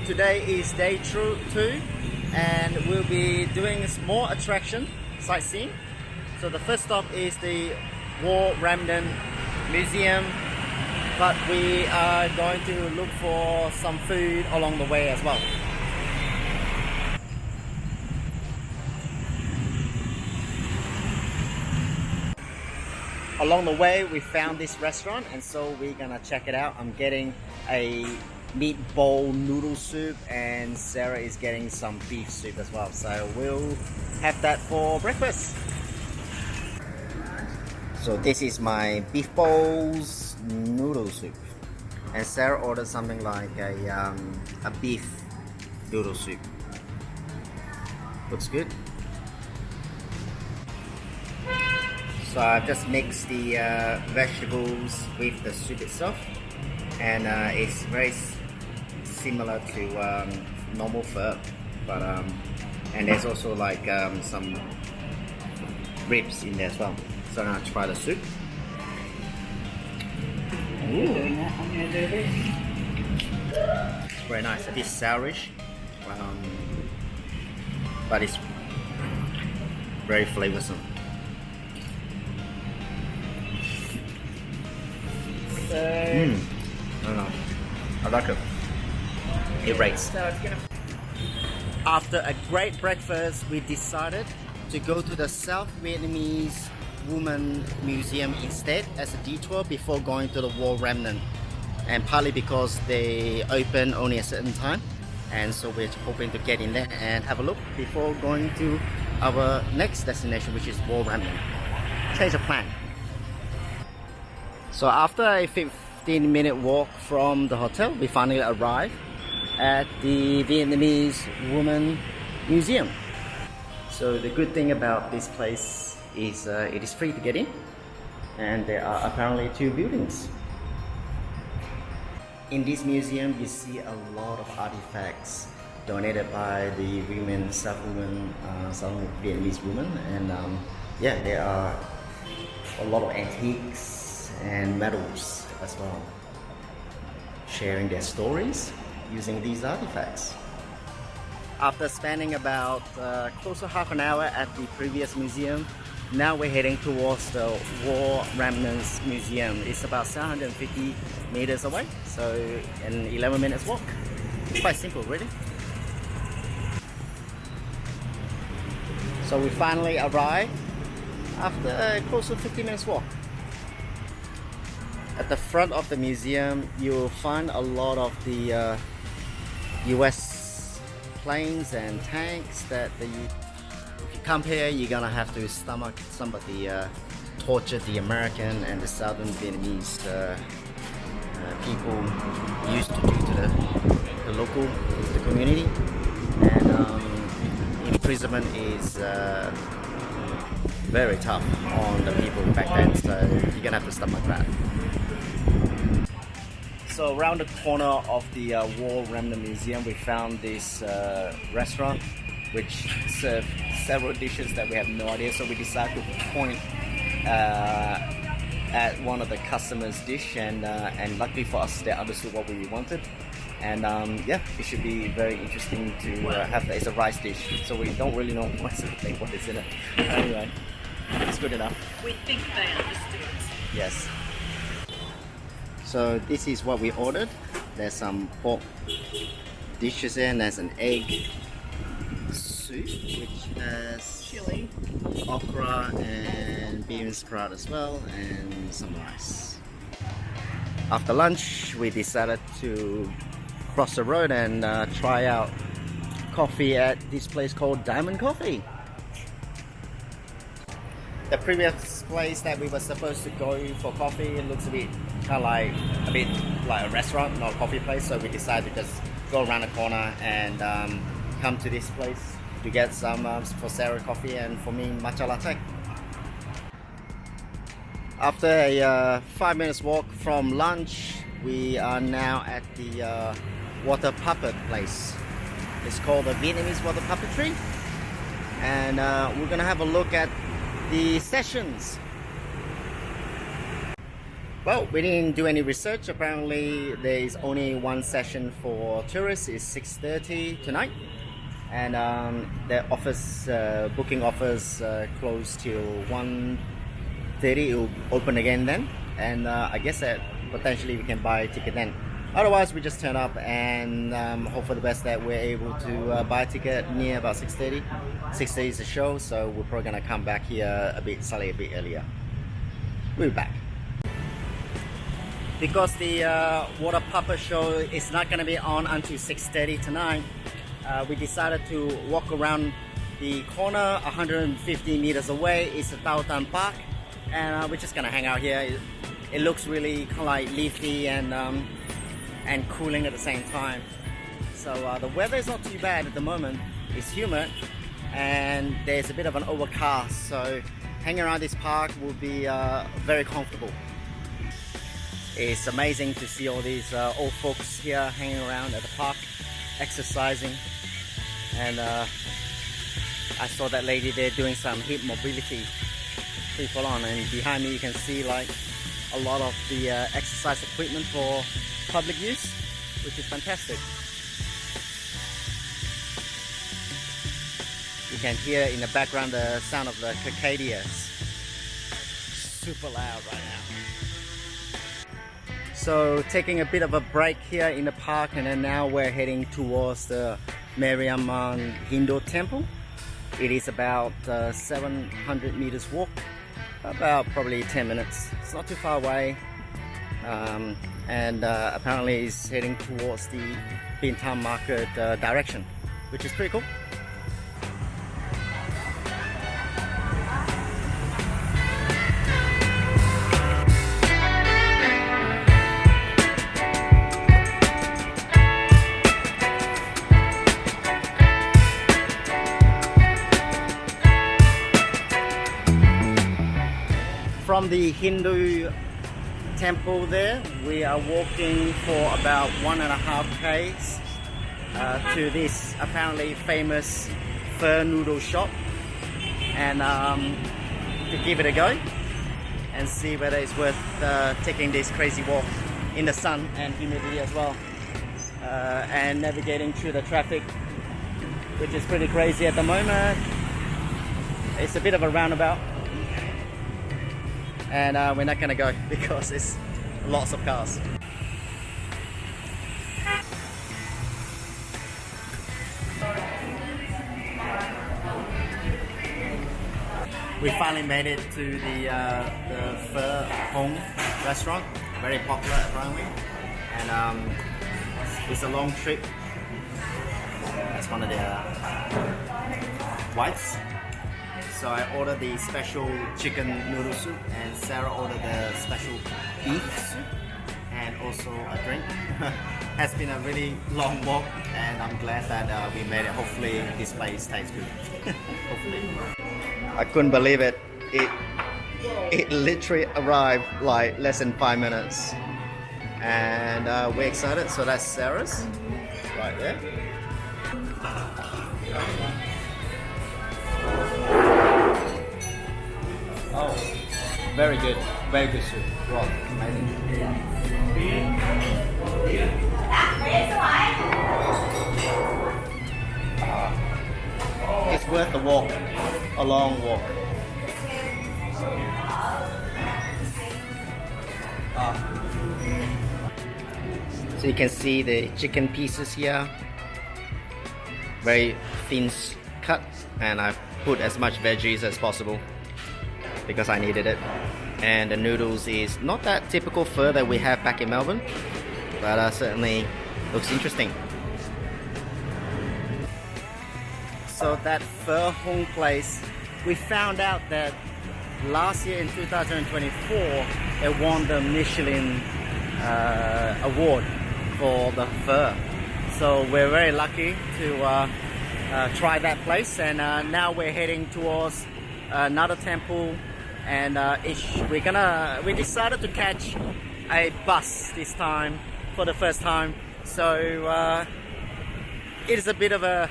today is day 2 and we'll be doing more attraction sightseeing. So the first stop is the War Remnants Museum, but we are going to look for some food along the way as well. Along the way we found this restaurant, and so we're gonna check it out. I'm getting a meatball noodle soup and Sarah is getting some beef soup as well, so we'll have that for breakfast. So this is my beef bowls noodle soup, and Sarah ordered something like a beef noodle soup. Looks good. So I've just mixed the vegetables with the soup itself, and it's very similar to normal pho, but and there's also like some ribs in there as well. So I'm gonna try the soup. You're doing that, I'm gonna do this. It's very nice, a bit sourish, but it's very flavoursome. So, I don't know. I like it. It rates. so it's gonna. After a great breakfast, we decided to go to the South Vietnamese Women Museum instead as a detour before going to the War Remnant. And partly because they open only a certain time, and so we're hoping to get in there and have a look before going to our next destination, which is War Remnant. Change of plan. So after a 15-minute walk from the hotel, we finally arrived at the Vietnamese Women Museum. So the good thing about this place is it is free to get in, and there are apparently 2 buildings. In this museum you see a lot of artifacts donated by the women, South Vietnamese women, and yeah, there are a lot of antiques and medals as well, sharing their stories using these artifacts. After spending about close to half an hour at the previous museum, now we're heading towards the War Remnants Museum. It's about 750 meters away, so in 11 minutes walk. It's quite simple, really. So we finally arrived after close to 50 minutes walk. At the front of the museum, you'll find a lot of the US planes and tanks that if you come here, you're gonna have to stomach some of the torture the American and the Southern Vietnamese people used to do to the local community. And imprisonment is very tough on the people back then, so you're gonna have to stomach that. So around the corner of the War Remnant Museum, we found this restaurant which served several dishes that we have no idea. So we decided to point at one of the customers' dish, and luckily for us, they understood what we wanted. And yeah, it should be very interesting to have that. It's a rice dish, so we don't really know what is in it. Anyway, it's good enough. We think they understood. Yes. So this is what we ordered. There's some pork dishes in. There's an egg soup which has Chili, okra and bean sprout as well, and some rice. After lunch, we decided to cross the road and try out coffee at this place called Diamond Coffee. The previous place that we were supposed to go for coffee, it looks a bit like a restaurant, not a coffee place, so we decided to just go around the corner and come to this place to get some for Sarah coffee and for me matcha latte. After a 5 minutes walk from lunch, we are now at the water puppet place. It's called the Vietnamese Water Puppetry, and we're gonna have a look at the sessions. Well, we didn't do any research. Apparently, there is only one session for tourists. It's 6:30 tonight, and the office booking offers close till 1:30. It will open again then, and I guess that potentially we can buy a ticket then. Otherwise, we just turn up and hope for the best that we're able to buy a ticket near about 6:30. 6:30 is the show, so we're probably gonna come back here slightly a bit earlier. We'll be back. Because the water puppet show is not gonna be on until 6:30 tonight, we decided to walk around the corner 150 meters away. It's the Tautan Park, and we're just gonna hang out here. It looks really kind of like leafy and cooling at the same time. So the weather is not too bad at the moment. It's humid and there's a bit of an overcast, so hanging around this park will be very comfortable. It's amazing to see all these old folks here hanging around at the park, exercising. And I saw that lady there doing some hip mobility, people on, and behind me you can see like a lot of the exercise equipment for public use, which is fantastic. You can hear in the background the sound of the cicadas. Super loud right now. So taking a bit of a break here in the park, and then now we're heading towards the Mariamman Hindu temple. It is about 700 meters walk, about probably 10 minutes. It's not too far away. And apparently it's heading towards the Bintan market direction, which is pretty cool. From the Hindu temple there, we are walking for about 1.5 km to this apparently famous pho noodle shop, and to give it a go and see whether it's worth taking this crazy walk in the sun and humidity as well, and navigating through the traffic, which is pretty crazy at the moment. It's a bit of a roundabout, and we're not gonna go because it's lots of cars. We finally made it to the Pho Hong restaurant, very popular apparently, and it's a long trip. That's one of their whites. So I ordered the special chicken noodle soup, and Sarah ordered the special beef soup, and also a drink. Has been a really long walk, and I'm glad that we made it. Hopefully this place tastes good. Hopefully. I couldn't believe it. It literally arrived like less than 5 minutes, and we're excited. So that's Sarah's right there. Oh, very good soup. Raw, amazing. It's worth the walk, a long walk. So you can see the chicken pieces here, very thin cut, and I've put as much veggies as possible because I needed it. And the noodles is not that typical pho that we have back in Melbourne, but certainly looks interesting. So that Pho Hong place, we found out that last year in 2024 it won the Michelin award for the pho. So we're very lucky to try that place, and now we're heading towards another temple, and we decided to catch a bus this time for the first time. So it is a bit of a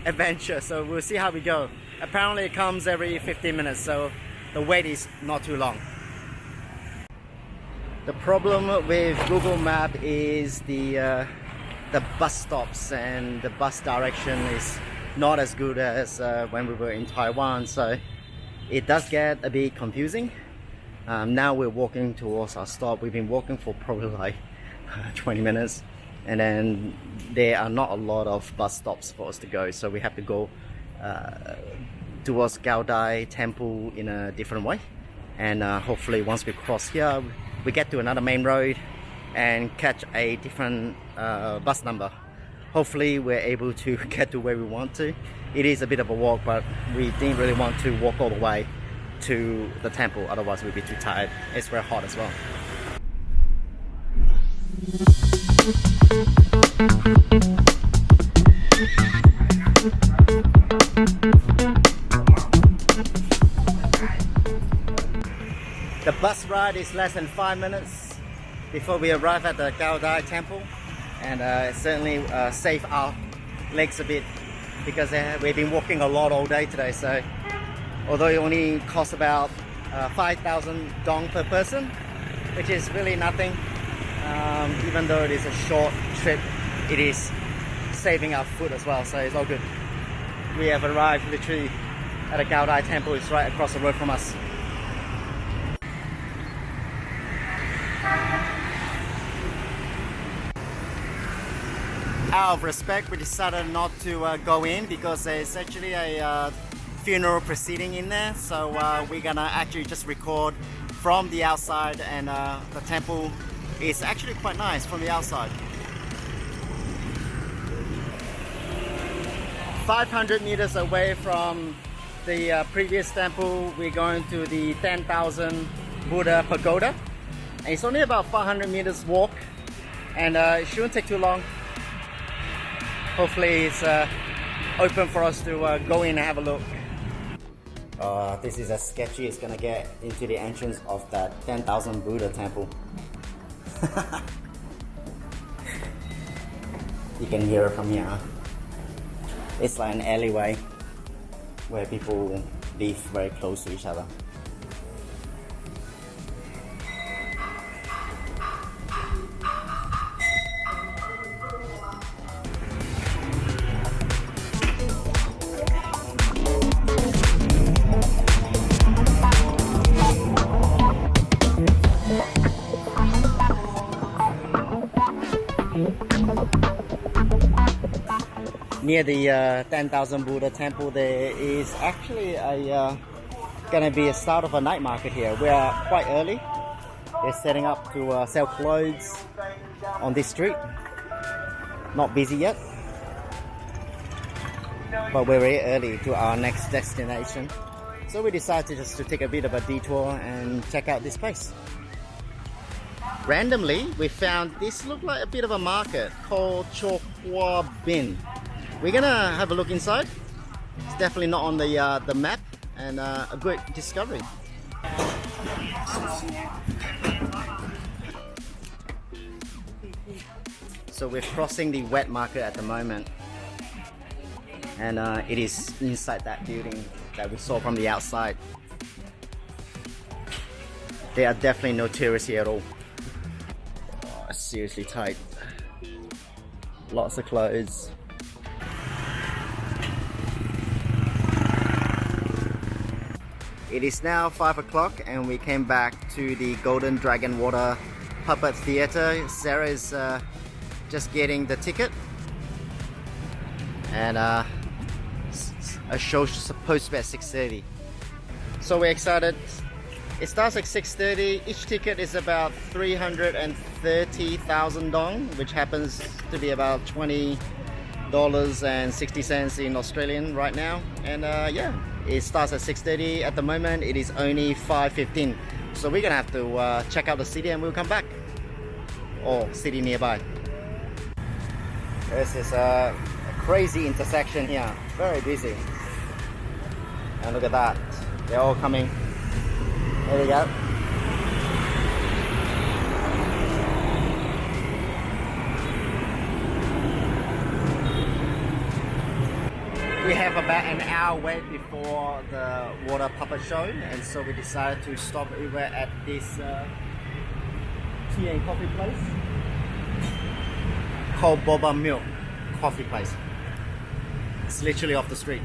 adventure, so we'll see how we go. Apparently it comes every 15 minutes, so the wait is not too long. The problem with Google Map is the bus stops, and the bus direction is not as good as when we were in Taiwan, so it does get a bit confusing. Now we're walking towards our stop. We've been walking for probably like 20 minutes, and then there are not a lot of bus stops for us to go, so we have to go towards Gaodai Temple in a different way. And hopefully once we cross here, we get to another main road and catch a different bus number. Hopefully we're able to get to where we want to. It is a bit of a walk, but we didn't really want to walk all the way to the temple, otherwise we'd be too tired. It's very hot as well. The bus ride is less than 5 minutes before we arrive at the Gaodai temple, and it certainly saved our legs a bit because we've been walking a lot all day today. So although it only costs about 5,000 dong per person, which is really nothing, even though it is a short trip, it is saving our food as well, so it's all good. We have arrived literally at the Gaodai temple. It's right across the road from us. Out of respect, we decided not to go in because there's actually a funeral proceeding in there, so we're gonna actually just record from the outside, and the temple is actually quite nice from the outside. 500 meters away from the previous temple, we're going to the 10,000 Buddha pagoda, and it's only about 500 meters walk, and it shouldn't take too long. Hopefully it's open for us to go in and have a look. This is as sketchy as gonna get into the entrance of that 10,000 Buddha temple. You can hear it from here. It's like an alleyway where people live very close to each other. Near the 10,000 Buddha temple, there is actually gonna be a start of a night market here. We are quite early. They're setting up to sell clothes on this street. Not busy yet, but we're very early to our next destination. So we decided just to take a bit of a detour and check out this place. Randomly, we found this looked like a bit of a market called Chokwa Bin. We're gonna have a look inside. It's definitely not on the map, and a great discovery. So we're crossing the wet market at the moment, and it is inside that building that we saw from the outside. There are definitely no tourists here at all. Oh, seriously tight. Lots of clothes. It is now 5 o'clock and we came back to the Golden Dragon Water Puppet Theatre. Sarah is just getting the ticket, and a show's supposed to be at 6:30. So we're excited. It starts at 6:30. Each ticket is about 330,000 dong, which happens to be about $20.60 in Australian right now. And yeah, it starts at 6:30. At the moment it is only 5:15, so we're gonna have to check out the city and we'll come back, or city nearby. This is a crazy intersection here, very busy, and look at that, they're all coming. There we go. We have about an hour wait before the water puppet show, and so we decided to stop over at this tea and coffee place called Boba Milk Coffee Place. It's literally off the street.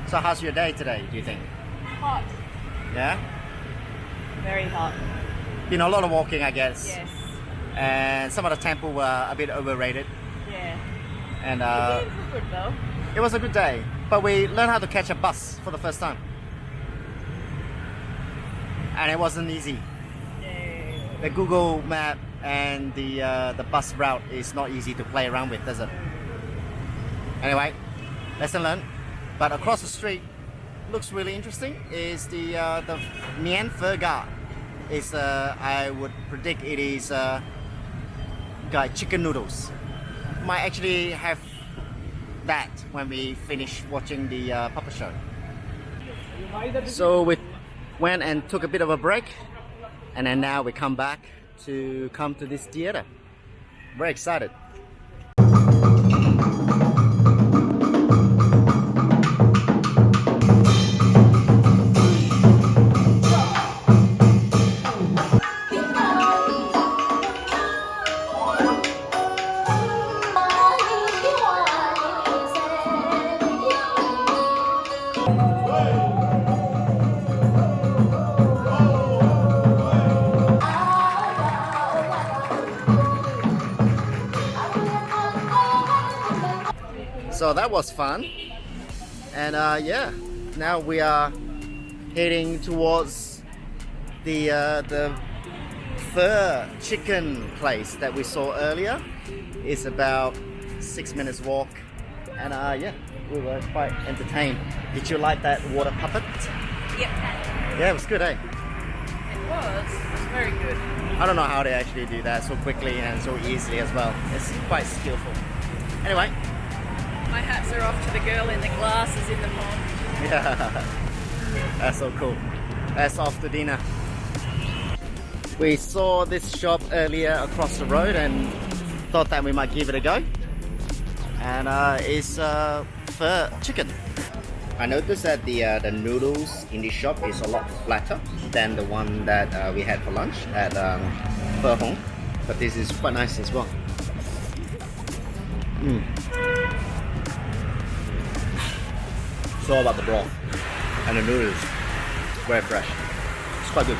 So how's your day today, do you think? Hot. Yeah? Very hot. You know, a lot of walking, I guess. Yes. And some of the temple were a bit overrated. Yeah. And The views were good though. it was a good day. But we learned how to catch a bus for the first time. And it wasn't easy. Yeah. The Google map and the bus route is not easy to play around with, does it? Anyway, lesson learned. But across the street looks really interesting. Is the Mien Pho Ga. Is I would predict it is chicken noodles. Might actually have that when we finish watching the puppet show. So we went and took a bit of a break, and then now we come back to this theater. Very excited. So that was fun, and yeah, now we are heading towards the pho chicken place that we saw earlier. It's about 6 minutes walk, and yeah, we were quite entertained. Did you like that water puppet? Yep. Yeah, it was good, eh? It was. It was very good. I don't know how they actually do that so quickly and so easily as well. It's quite skillful. Anyway. My hats are off to the girl in the glasses in the mall. Yeah, that's so cool. That's off to dinner. We saw this shop earlier across the road and thought that we might give it a go. And it's pho chicken. I noticed that the noodles in this shop is a lot flatter than the one that we had for lunch at Pho Hong. But this is quite nice as well. It's all about the broth and the noodles. Very fresh. It's quite good.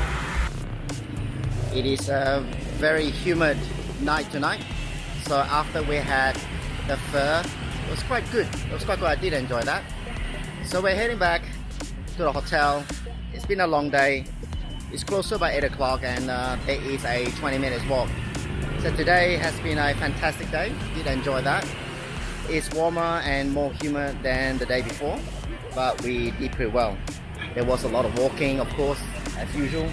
It is a very humid night tonight. So after we had the pho, it was quite good. It was quite good. I did enjoy that. So we're heading back to the hotel. It's been a long day. It's closer by 8 o'clock and it is a 20 minutes walk. So today has been a fantastic day. Did enjoy that. It's warmer and more humid than the day before, but we did pretty well. There was a lot of walking, of course, as usual.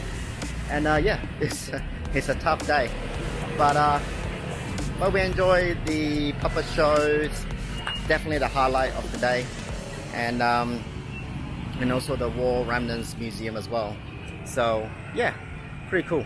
And yeah, it's a tough day. But we enjoyed the puppet shows. Definitely the highlight of the day. And also the War Remnants Museum as well. So yeah, pretty cool.